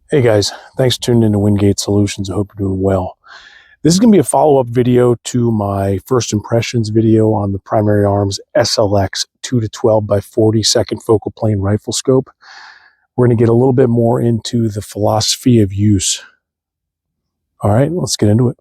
Hey guys, thanks for tuning in to Wingate Solutions. I hope you're doing well. This is going to be a follow-up video to my first impressions video on the Primary Arms SLX 2 to 12 by 40 second focal plane rifle scope. We're going to get a little bit more into the philosophy of use. All right, let's get into it.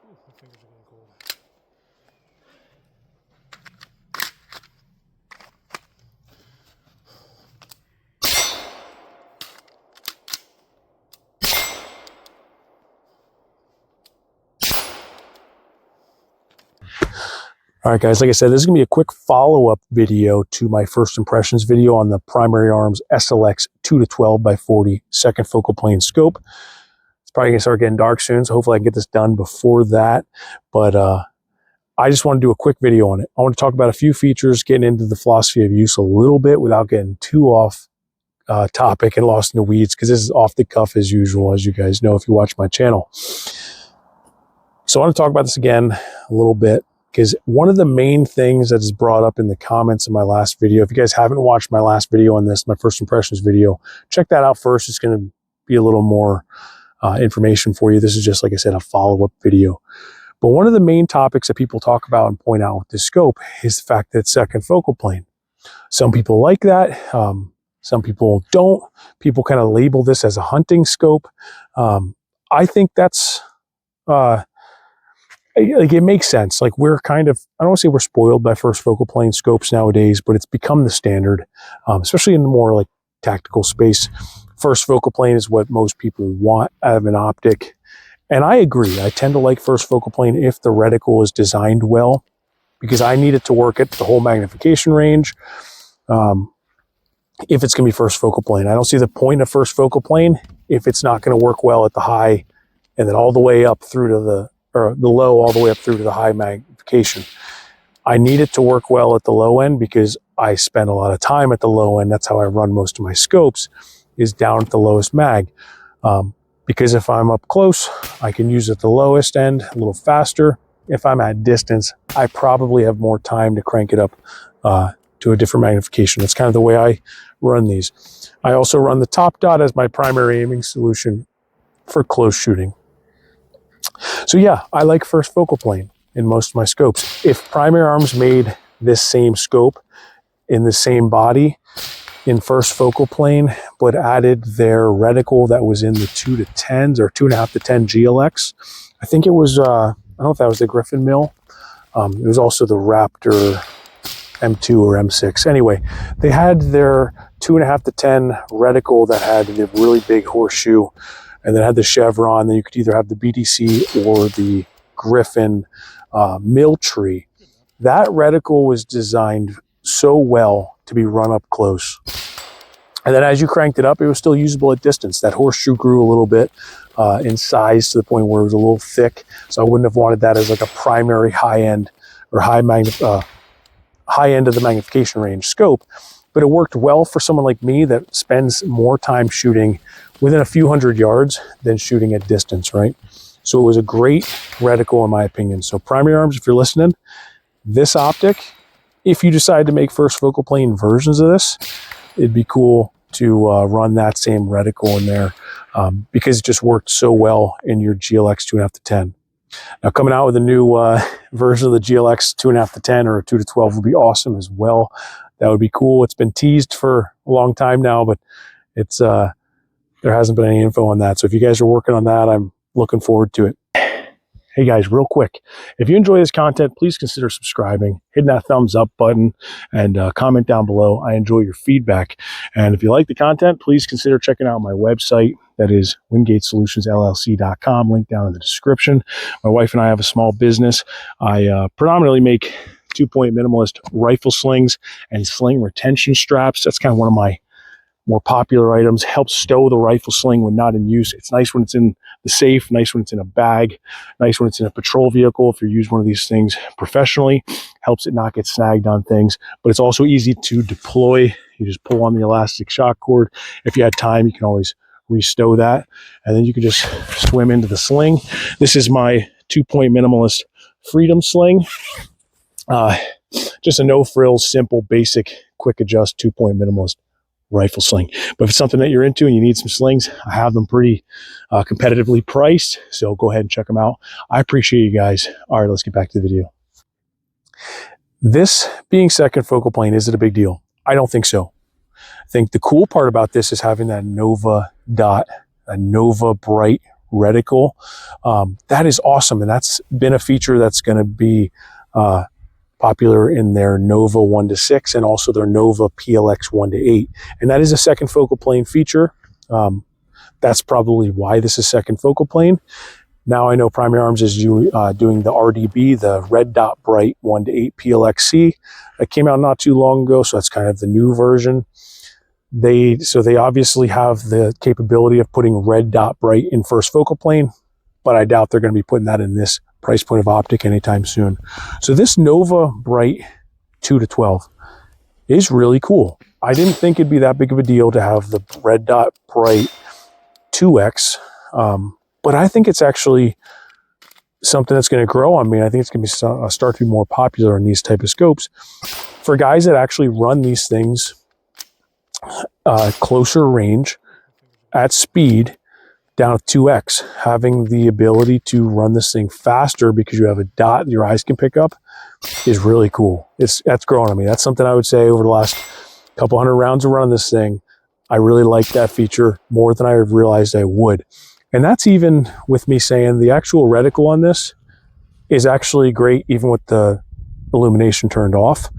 My fingers are getting cold. All right, guys, like I said, this is going to be a quick follow-up video to my first impressions video on the Primary Arms SLX 2 to 12 by 40 second focal plane scope. It's probably going to start getting dark soon, so hopefully I can get this done before that. But I just want to do a quick video on it. I want to talk about a few features, getting into the philosophy of use a little bit without getting too off topic and lost in the weeds, because this is off the cuff as usual, as you guys know if you watch my channel. So I want to talk about this again a little bit, because one of the main things that is brought up in the comments of my last video, if you guys haven't watched my last video on this, my first impressions video, check that out first. It's going to be a little more information for you. This is just, like I said, a follow-up video. But one of the main topics that people talk about and point out with this scope is the fact that it's second focal plane. Some people like that. Some people don't. People kind of label this as a hunting scope. I think that's... like, it makes sense. Like, we're kind of, I don't want to say we're spoiled by first focal plane scopes nowadays, but it's become the standard, especially in the more like tactical space. First focal plane is what most people want out of an optic. And I agree. I tend to like first focal plane if the reticle is designed well, because I need it to work at the whole magnification range. If it's going to be first focal plane, I don't see the point of first focal plane if it's not going to work well at the high and then all the way up through to the low, all the way up through to the high magnification. I need it to work well at the low end because I spend a lot of time at the low end. That's how I run most of my scopes, is down at the lowest mag. Because if I'm up close, I can use it at the lowest end a little faster. If I'm at distance, I probably have more time to crank it up to a different magnification. That's kind of the way I run these. I also run the top dot as my primary aiming solution for close shooting. So yeah, I like first focal plane in most of my scopes. If Primary Arms made this same scope in the same body in first focal plane, but added their reticle that was in the 2 to 10s or 2.5 to 10 GLX, I think it was, I don't know if that was the Griffin mill. It was also the Raptor M2 or M6. Anyway, they had their 2.5 to 10 reticle that had the really big horseshoe and then had the chevron. Then you could either have the BDC or the Griffin mill tree. That reticle was designed so well to be run up close. And then as you cranked it up, it was still usable at distance. That horseshoe grew a little bit in size to the point where it was a little thick. So I wouldn't have wanted that as like a primary high end or high end of the magnification range scope. But it worked well for someone like me that spends more time shooting within a few hundred yards than shooting at distance, right? So it was a great reticle in my opinion. So Primary Arms, if you're listening, this optic, if you decide to make first focal plane versions of this, it'd be cool to run that same reticle in there because it just worked so well in your GLX 2.5 to 10. Now coming out with a new version of the GLX 2.5 to 10 or a 2 to 12 would be awesome as well. That would be cool. It's been teased for a long time now, but it's there hasn't been any info on that. So if you guys are working on that, I'm looking forward to it. Hey guys, real quick, if you enjoy this content, please consider subscribing, hitting that thumbs up button, and comment down below. I enjoy your feedback. And if you like the content, please consider checking out my website. That is WingateSolutionsLLC.com, link down in the description. My wife and I have a small business. I predominantly make 2-point minimalist rifle slings and sling retention straps. That's kind of one of my more popular items. Helps stow the rifle sling when not in use. It's nice when it's in the safe, nice when it's in a bag, nice when it's in a patrol vehicle. If you use one of these things professionally, helps it not get snagged on things, but it's also easy to deploy. You just pull on the elastic shock cord. If you had time, you can always restow that, and then you can just swim into the sling. This is my 2-point minimalist freedom sling. Just a no frills, simple, basic, quick adjust 2-point minimalist rifle sling. But if it's something that you're into and you need some slings, I have them pretty competitively priced, so go ahead and check them out. I appreciate you guys. All right, let's get back to the video. This being second focal plane, is it a big deal? I don't think so. I think the cool part about this is having that Nova dot, a Nova bright reticle. That is awesome, and that's been a feature that's going to be popular in their Nova 1 to 6 and also their Nova PLX 1 to 8. And that is a second focal plane feature. That's probably why this is second focal plane. Now I know Primary Arms is doing the RDB, the red dot bright 1 to 8 PLXC. That came out not too long ago, so that's kind of the new version. They obviously have the capability of putting red dot bright in first focal plane, but I doubt they're going to be putting that in this price point of optic anytime soon. So this Nova Bright 2 to 12 is really cool. I didn't think it'd be that big of a deal to have the red dot bright 2X, but I think it's actually something that's going to grow on me. I think it's going to start to be more popular in these type of scopes for guys that actually run these things closer range at speed down to 2X. Having the ability to run this thing faster because you have a dot your eyes can pick up is really cool. That's growing on me. That's something I would say over the last couple hundred rounds of running this thing, I really like that feature more than I realized I would. And that's even with me saying the actual reticle on this is actually great even with the illumination turned off.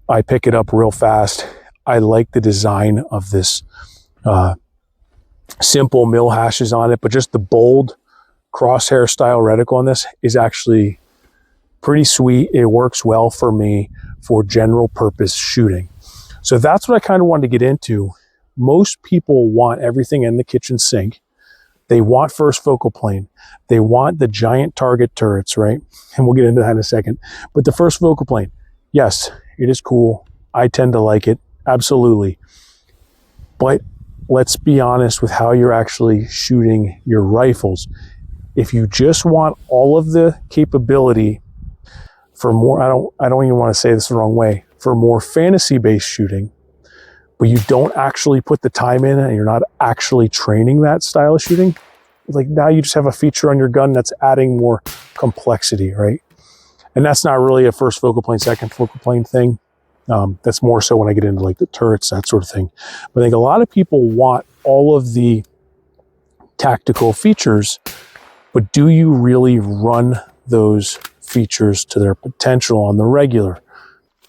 I pick it up real fast. I like the design of this simple mill hashes on it, but just the bold crosshair style reticle on this is actually pretty sweet. It works well for me for general purpose shooting. So that's what I kind of wanted to get into. Most people want everything in the kitchen sink. They want first focal plane. They want the giant target turrets, right? And we'll get into that in a second. But the first focal plane, yes, it is cool. I tend to like it, absolutely. But let's be honest with how you're actually shooting your rifles. If you just want all of the capability for more, I don't even want to say this the wrong way, for more fantasy-based shooting, but you don't actually put the time in and you're not actually training that style of shooting, like now you just have a feature on your gun that's adding more complexity, right? And that's not really a first focal plane, second focal plane thing. That's more so when I get into like the turrets, that sort of thing. But I think a lot of people want all of the tactical features, but do you really run those features to their potential on the regular?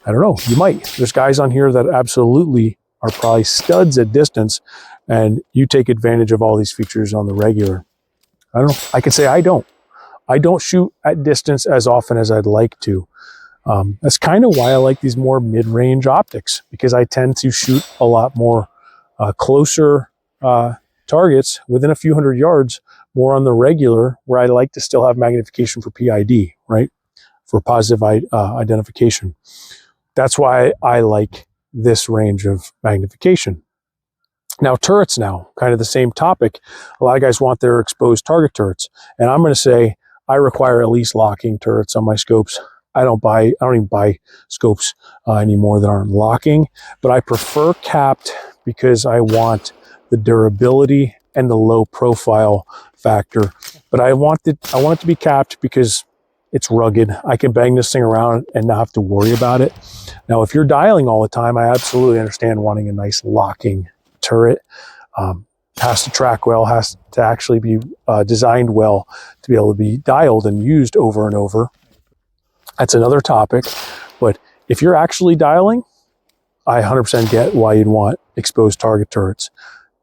I don't know, you might. There's guys on here that absolutely are probably studs at distance, and you take advantage of all these features on the regular. I don't know, I can say I don't. I don't shoot at distance as often as I'd like to. That's kind of why I like these more mid-range optics, because I tend to shoot a lot more closer targets within a few hundred yards, more on the regular, where I like to still have magnification for PID, right? For positive identification. That's why I like this range of magnification. Now, turrets now, kind of the same topic. A lot of guys want their exposed target turrets. And I'm going to say I require at least locking turrets on my scopes. I don't even buy scopes anymore that aren't locking, but I prefer capped because I want the durability and the low profile factor. But I want it to be capped because it's rugged. I can bang this thing around and not have to worry about it. Now, if you're dialing all the time, I absolutely understand wanting a nice locking turret. Has to track well, has to actually be designed well to be able to be dialed and used over and over. That's another topic. But if you're actually dialing, I 100% get why you'd want exposed target turrets.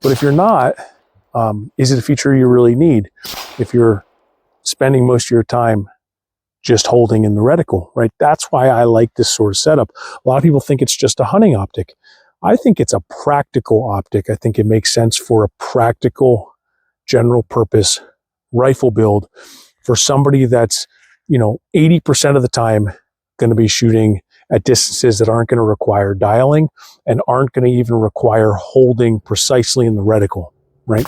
But if you're not, is it a feature you really need if you're spending most of your time just holding in the reticle, right? That's why I like this sort of setup. A lot of people think it's just a hunting optic. I think it's a practical optic. I think it makes sense for a practical general purpose rifle build for somebody that's, 80% of the time going to be shooting at distances that aren't going to require dialing and aren't going to even require holding precisely in the reticle, right?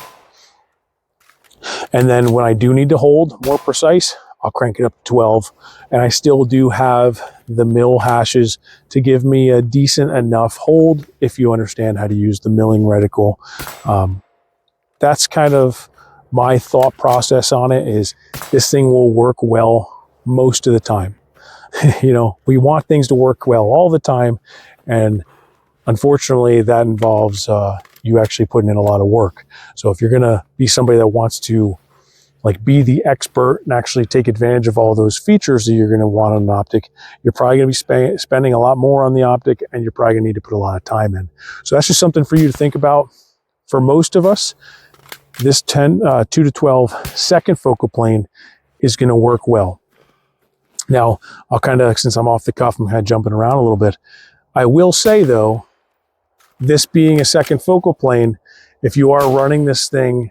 And then when I do need to hold more precise, I'll crank it up to 12, and I still do have the mill hashes to give me a decent enough hold if you understand how to use the milling reticle. That's kind of my thought process on it, is this thing will work well most of the time. We want things to work well all the time, and unfortunately that involves you actually putting in a lot of work. So if you're going to be somebody that wants to be the expert and actually take advantage of all those features that you're going to want on an optic, you're probably going to be spending a lot more on the optic, and you're probably going to need to put a lot of time in. So that's just something for you to think about. For most of us, this 2 to 12 second focal plane is going to work well. Now, I'll since I'm off the cuff, I'm kind of jumping around a little bit. I will say though, this being a second focal plane, if you are running this thing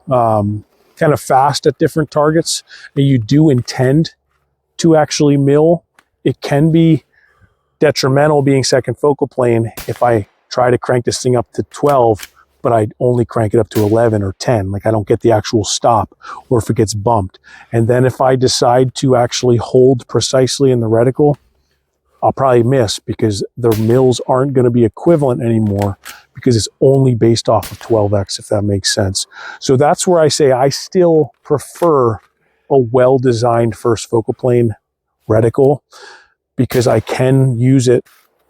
kind of fast at different targets, and you do intend to actually mill, it can be detrimental being second focal plane if I try to crank this thing up to 12, but I only crank it up to 11 or 10. I don't get the actual stop, or if it gets bumped. And then if I decide to actually hold precisely in the reticle, I'll probably miss, because the mills aren't going to be equivalent anymore, because it's only based off of 12x, if that makes sense. So that's where I say I still prefer a well-designed first focal plane reticle, because I can use it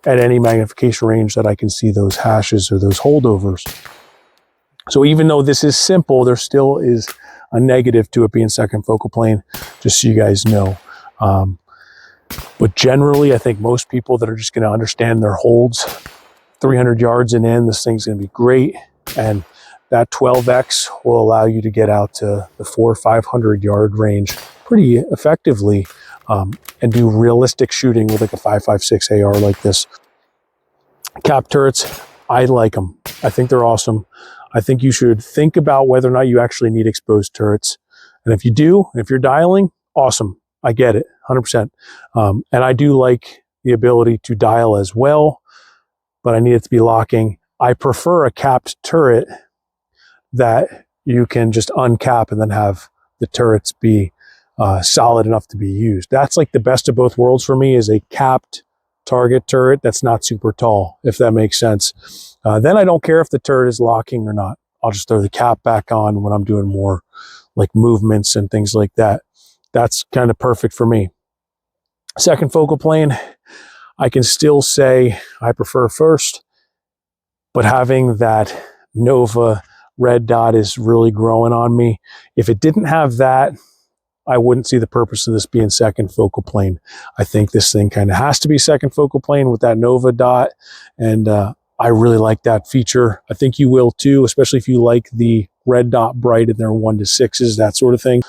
at any magnification range that I can see those hashes or those holdovers. So even though this is simple, there still is a negative to it being second focal plane, just so you guys know. But generally, I think most people that are just going to understand their holds, 300 yards and in, this thing's going to be great. And that 12x will allow you to get out to the 400 or 500 yard range pretty effectively, and do realistic shooting with a 5.56 AR like this. Cap turrets, I like them. I think they're awesome. I think you should think about whether or not you actually need exposed turrets. And if you do, if you're dialing, awesome. I get it, 100%. And I do like the ability to dial as well, but I need it to be locking. I prefer a capped turret that you can just uncap and then have the turrets be solid enough to be used. That's the best of both worlds for me, is a capped target turret that's not super tall, if that makes sense. Then I don't care if the turret is locking or not. I'll just throw the cap back on when I'm doing more like movements and things like that. That's kind of perfect for me. Second focal plane, I can still say I prefer first, but having that Nova red dot is really growing on me. If it didn't have that, I wouldn't see the purpose of this being second focal plane. I think this thing kind of has to be second focal plane with that Nova dot, and I really like that feature. I think you will too, especially if you like the red dot bright in their 1 to 6s, that sort of thing.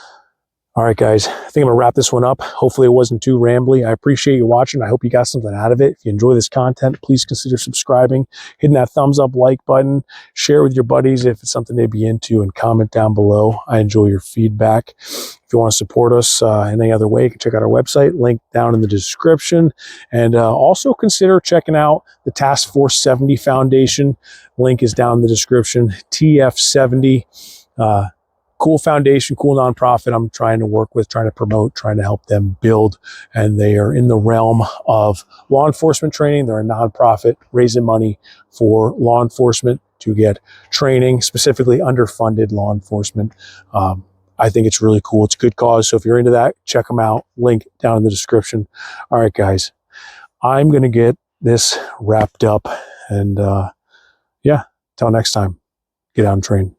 All right, guys, I think I'm gonna wrap this one up. Hopefully it wasn't too rambly. I appreciate you watching. I hope you got something out of it. If you enjoy this content, please consider subscribing, hitting that thumbs up like button, share with your buddies if it's something they'd be into, and comment down below. I enjoy your feedback. If you want to support us in any other way, you can check out our website, link down in the description. And also consider checking out the Task Force 70 Foundation. Link is down in the description. TF70. Cool foundation, cool nonprofit I'm trying to work with, trying to promote, trying to help them build. And they are in the realm of law enforcement training. They're a nonprofit raising money for law enforcement to get training, specifically underfunded law enforcement. I think it's really cool. It's a good cause. So if you're into that, check them out. Link down in the description. All right, guys, I'm going to get this wrapped up. And yeah, till next time, get out and train.